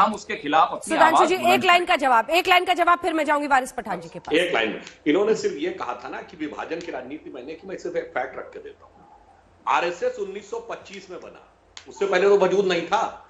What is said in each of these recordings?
हम उसके खिलाफ अपनी सुधांशु जी आवाज एक लाइन का जवाब, फिर मैं जाऊंगी वारिस पठान जी के पास। एक लाइन में इन्होंने सिर्फ ये कहा था ना कि विभाजन की राजनीति मैंने कि मैं सिर्फ एक फैक्ट रख के देता हूं। आरएसएस 1925 में बना, उससे पहले तो वजूद नहीं था।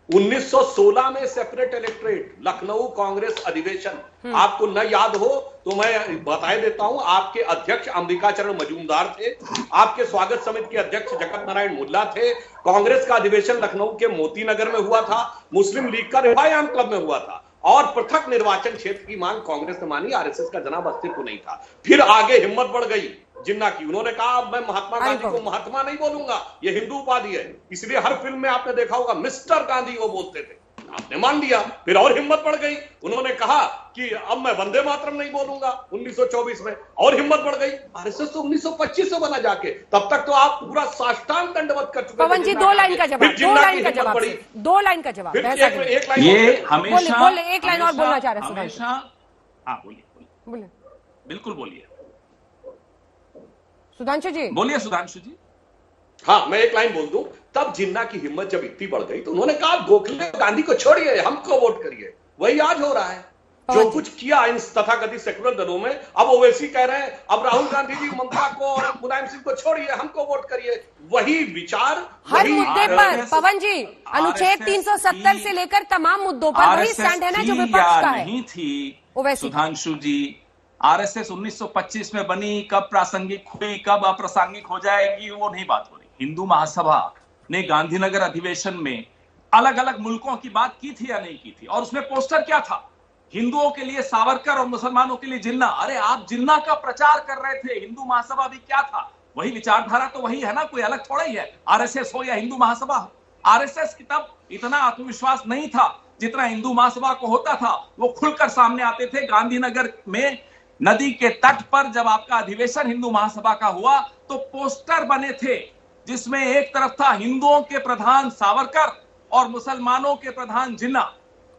1916 में सेपरेट इलेक्ट्रेट, लखनऊ कांग्रेस अधिवेशन, आपको न याद हो तो मैं बता देता हूं। आपके अध्यक्ष अंबिकाचरण मजूमदार थे, आपके स्वागत समिति के अध्यक्ष जगत नारायण मुल्ला थे। कांग्रेस का अधिवेशन लखनऊ के मोती नगर में हुआ था, मुस्लिम लीग का रिवायाम क्लब में हुआ था, और पृथक निर्वाचन क्षेत्र की मांग कांग्रेस ने मानी, आरएसएस का जनाब अस्तित्व नहीं था। फिर आगे हिम्मत बढ़ गई जिन्ना की, उन्होंने कहा अब मैं महात्मा गांधी को महात्मा नहीं बोलूंगा, ये हिंदू उपाधि है, इसलिए हर फिल्म में आपने देखा होगा मिस्टर गांधी वो बोलते थे, आपने मान लिया। फिर और हिम्मत बढ़ गई, उन्होंने कहा कि अब मैं वंदे मातरम नहीं बोलूंगा 1924 में, और हिम्मत बढ़ गई। आरएसएस तो 1925 से बना जाके, तब तक तो आप पूरा साष्टांग दंडवत कर चुके। पवन जी दो लाइन का जवाब, ये हमेशा बोले एक लाइन और बोलना चाह रहे हैं। हाँ बोलिए, बिल्कुल बोलिए सुधांशु जी। बोलिए सुधांशु जी। हाँ मैं एक लाइन बोल दूं, तब जिन्ना की हिम्मत जब इतनी बढ़ गई तो उन्होंने कहा गोखले गांधी को छोड़िए, हमको वोट करिए। वही आज हो रहा है, जो कुछ किया इन तथाकथित सेकुलर दलों में। अब ओवैसी कह रहे हैं अब राहुल गांधी जी ममता को और मुलायम सिंह को छोड़िए, हमको वोट करिए। वही विचार हर मुद्दे पर पवन जी, अनुच्छेद 370 से लेकर तमाम मुद्दों पर वही स्टैंड है ना जो विपक्ष का है। नहीं थी सुधांशु जी, आरएसएस 1925 में बनी, कब प्रासंगिक हुई कब अप्रासंगिक हो जाएगी वो नहीं बात हो रही। हिंदू महासभा ने गांधीनगर अधिवेशन में अलग अलग मुल्कों की बात की थी या नहीं की थी, और उसमें पोस्टर क्या था, हिंदुओं के लिए सावरकर और मुसलमानों के लिए जिन्ना। अरे आप जिन्ना का प्रचार कर रहे थे, हिंदू महासभा भी क्या था, वही विचारधारा तो वही है ना, कोई अलग थोड़ा ही है, आरएसएस हो या हिंदू महासभा हो। आरएसएस की तब इतना आत्मविश्वास नहीं था जितना हिंदू महासभा को होता था। वो खुलकर सामने आते थे। गांधीनगर में नदी के तट पर जब आपका अधिवेशन हिंदू महासभा का हुआ तो पोस्टर बने थे जिसमें एक तरफ था हिंदुओं के प्रधान सावरकर और मुसलमानों के प्रधान जिन्ना।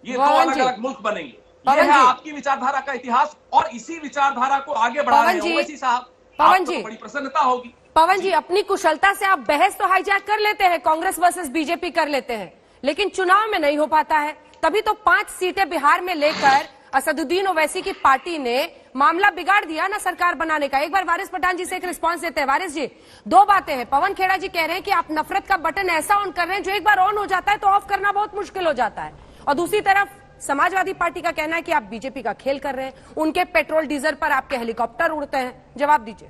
ये दो अलग अलग मुल्क बनेंगे। ये है आपकी विचारधारा का इतिहास, और इसी विचारधारा को आगे बढ़ा रहे हैं ओवैसी साहब। पवन जी, बड़ी प्रसन्नता होगी। पवन जी, अपनी कुशलता से आप बहस तो हाईजैक कर लेते हैं, कांग्रेस वर्सेस बीजेपी कर लेते हैं, लेकिन चुनाव में नहीं हो पाता है। तभी तो 5 सीटें बिहार में लेकर असदुद्दीन ओवैसी की पार्टी ने मामला बिगाड़ दिया ना सरकार बनाने का। एक बार वारिस पठान जी से एक रिस्पांस देते हैं। वारिस जी, दो बातें हैं। पवन खेड़ा जी कह रहे हैं कि आप नफरत का बटन ऐसा ऑन कर रहे हैं जो एक बार ऑन हो जाता है तो ऑफ करना बहुत मुश्किल हो जाता है, और दूसरी तरफ समाजवादी पार्टी का कहना है कि आप बीजेपी का खेल कर रहे हैं, उनके पेट्रोल डीजल पर आपके हेलीकॉप्टर उड़ते हैं। जवाब दीजिए।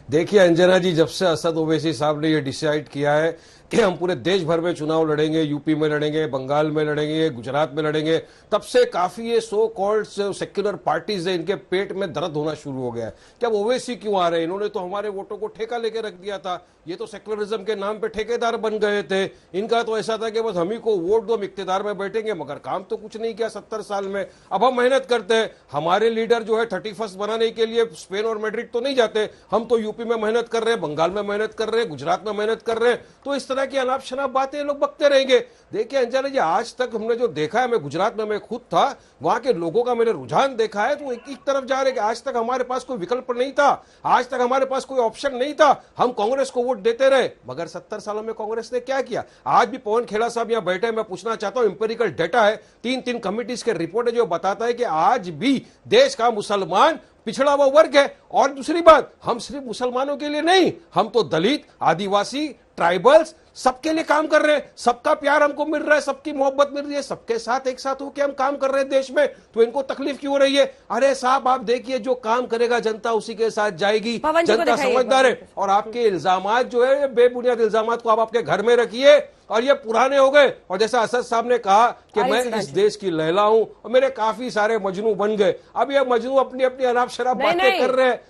देखिए अंजना जी, जब से असद ओवैसी साहब ने ये डिसाइड किया है कि हम पूरे देश भर में चुनाव लड़ेंगे, यूपी में लड़ेंगे, बंगाल में लड़ेंगे, गुजरात में लड़ेंगे, तब से काफी ये सो कॉल्ड सेक्युलर पार्टीज है, इनके पेट में दर्द होना शुरू हो गया है कि अब ओवैसी क्यों आ रहे हैं, इन्होंने तो हमारे वोटों को ठेका लेके रख दिया था, ये तो सेक्युलरिज्म के नाम पे ठेकेदार बन गए थे। इनका तो ऐसा था कि बस हम ही को वोट दो, हम इक्तिदार में बैठेंगे, मगर काम तो कुछ नहीं किया 70 साल में। अब हम मेहनत करते हैं, हमारे लीडर जो है 31st बनाने के लिए स्पेन और मैड्रिड तो नहीं जाते, हम तो यूपी में मेहनत कर रहे हैं, बंगाल में मेहनत कर रहे हैं, गुजरात में मेहनत कर रहे हैं। तो इस तरह की अनाप शनाप बातें लोग बकते रहेंगे। देखिए अंजना जी, आज तक हमने जो देखा है, मैं गुजरात में मैं खुद था, वहां के लोगों का मैंने रुझान देखा है, तो एक तरफ जा रहे कि आज तक हमारे पास कोई विकल्प नहीं था, आज तक हमारे पास कोई ऑप्शन नहीं था, हम कांग्रेस को वोट देते रहे। मगर 70 सालों में कांग्रेस ने क्या किया? आज भी पवन खेड़ा साहब यहां बैठे, मैं पूछना चाहता हूं, इंपेरिकल डेटा है, 3 कमिटीज के रिपोर्ट है जो बताता है कि आज भी देश का मुसलमान पिछड़ा हुआ वर्ग है। और दूसरी बात, हम सिर्फ मुसलमानों के लिए नहीं, हम तो दलित, आदिवासी, ट्राइबल्स, सबके लिए काम कर रहे हैं, सबका प्यार हमको मिल रहा है, सबकी मोहब्बत मिल रही है, सबके साथ एक साथ होकर हम काम कर रहे हैं देश में, तो इनको तकलीफ क्यों हो रही है? अरे साहब आप देखिए, जो काम करेगा जनता उसी के साथ जाएगी, जनता समझदार है। और आपके इल्जामात जो है, बेबुनियाद इल्जामात को आप आपके घर में रखिए, और ये पुराने हो गए। और जैसा असद साहब ने कहा कि मैं इस देश की लैला हूं और मेरे काफी सारे मजनू बन गए, अब ये मजनू अपनी अपनी अनाप शराब बातें कर रहे हैं,